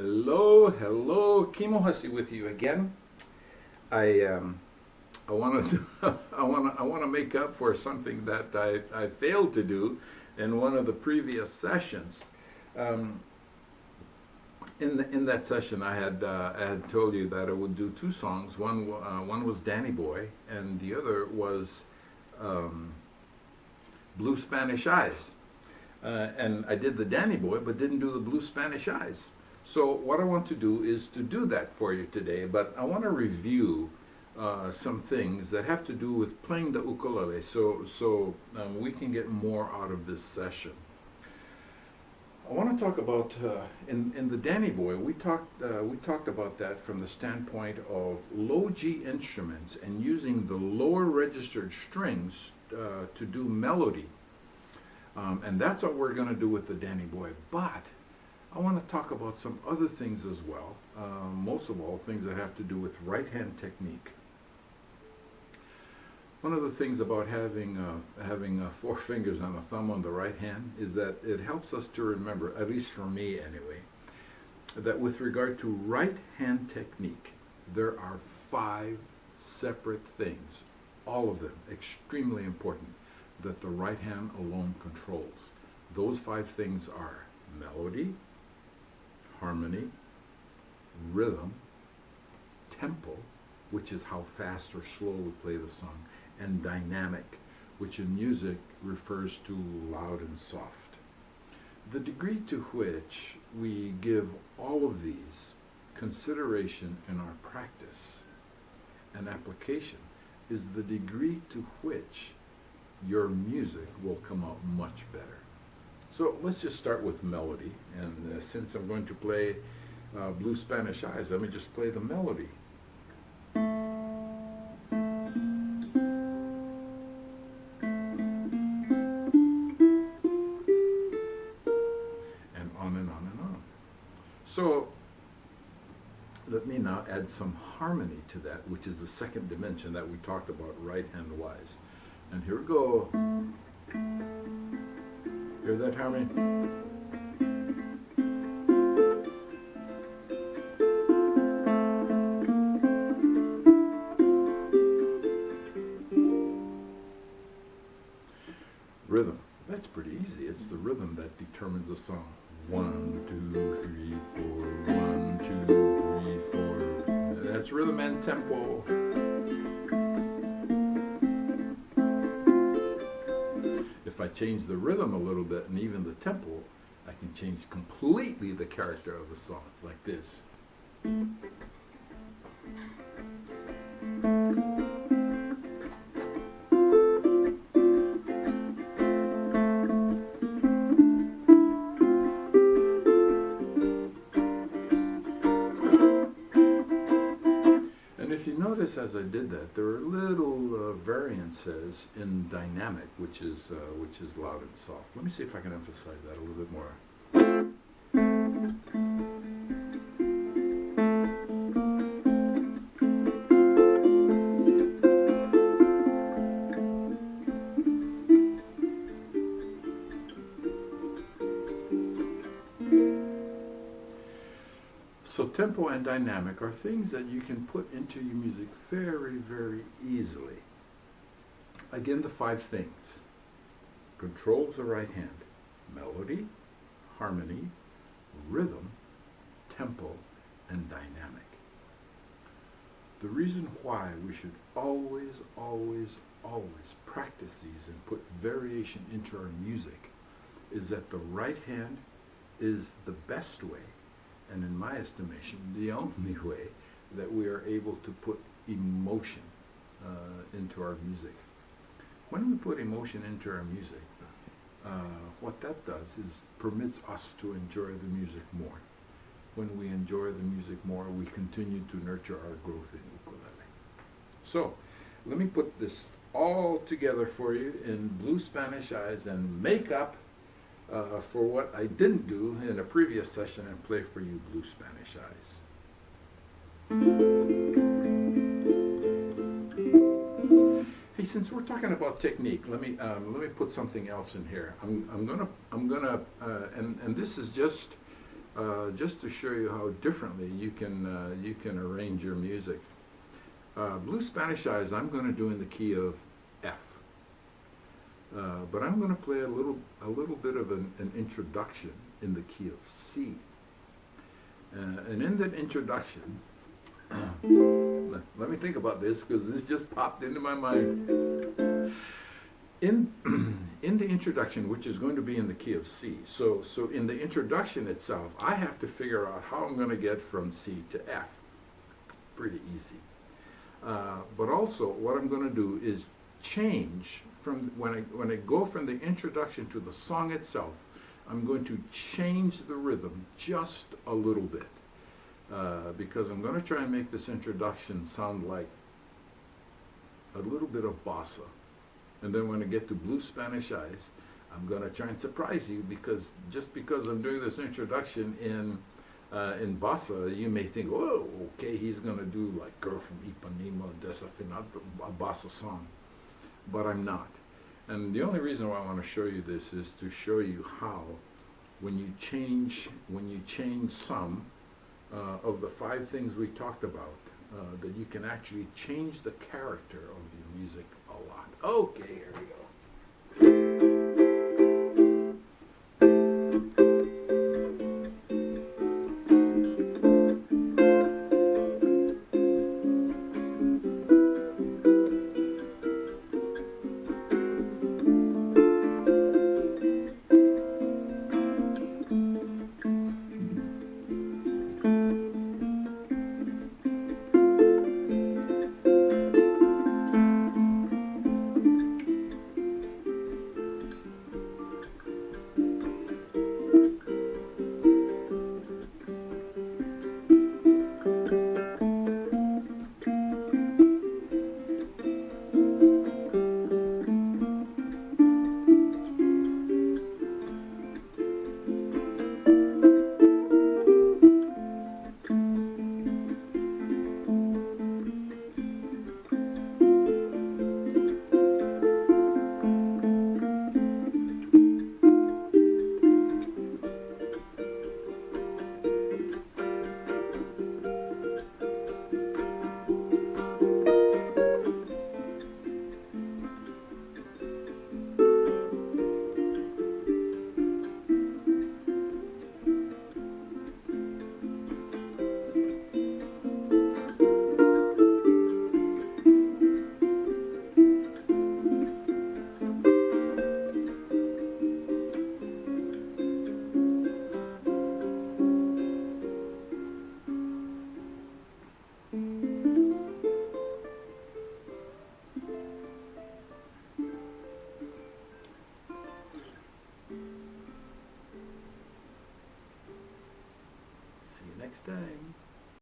Hello, Kimo Hussey with you again. I want to I want to make up for something that I failed to do in one of the previous sessions. In that session, I had told you that I would do two songs. One was Danny Boy, and the other was Blue Spanish Eyes. And I did the Danny Boy, but didn't do the Blue Spanish Eyes. So what I want to do is to do that for you today, but I want to review some things that have to do with playing the ukulele, so we can get more out of this session. I want to talk about in the Danny Boy. We talked about that from the standpoint of low G instruments and using the lower registered strings to do melody, and that's what we're going to do with the Danny Boy. But I want to talk about some other things as well, most of all things that have to do with right hand technique. One of the things about having four fingers and a thumb on the right hand is that it helps us to remember, at least for me anyway, that with regard to right hand technique, there are 5 separate things, all of them extremely important, that the right hand alone controls. Those 5 things are melody, harmony, rhythm, tempo, which is how fast or slow we play the song, and dynamic, which in music refers to loud and soft. The degree to which we give all of these consideration in our practice and application is the degree to which your music will come out much better. So let's just start with melody, and since I'm going to play Blue Spanish Eyes, let me just play the melody. And on and on and on. So let me now add some harmony to that, which is the second dimension that we talked about right hand wise. And here we go. Hear that harmony? Rhythm. That's pretty easy. It's the rhythm that determines the song. 1, 2, 3, 4. 1, 2, 3, 4. That's rhythm and tempo. If I change the rhythm a little bit and even the tempo, I can change completely the character of the song, like this. And if you notice as I did that, there are little variances in dynamic, which is loud and soft. Let me see if I can emphasize that a little bit more. So tempo and dynamic are things that you can put into your music very, very easily. Again, the 5 things. Controls the right hand. Melody, harmony, rhythm, tempo, and dynamic. The reason why we should always, always, always practice these and put variation into our music is that the right hand is the best way, and in my estimation, the only way that we are able to put emotion into our music. When we put emotion into our music, what that does is permits us to enjoy the music more. When we enjoy the music more, we continue to nurture our growth in ukulele. So, let me put this all together for you in Blue Spanish Eyes and make up for what I didn't do in a previous session and play for you Blue Spanish Eyes. Hey, since we're talking about technique, let me put something else in here. I'm gonna and this is just just to show you how differently you can arrange your music. Blue Spanish Eyes I'm going to do in the key of F, but I'm going to play a little bit of an introduction in the key of C, and in that introduction, let me think about this because this just popped into my mind. In the introduction, which is going to be in the key of C, so in the introduction itself, I have to figure out how I'm going to get from C to F. Pretty easy. But also, what I'm going to do is change from when I go from the introduction to the song itself. I'm going to change the rhythm just a little bit because I'm going to try and make this introduction sound like a little bit of bossa. And then when I get to Blue Spanish Eyes, I'm going to try and surprise you because just because I'm doing this introduction in bossa, you may think, oh, okay, he's going to do like Girl from Ipanema, Desafinado, a bossa song. But I'm not. And the only reason why I want to show you this is to show you how when you change some of the 5 things we talked about, that you can actually change the character of your music a lot. Okay, here we go. Next time.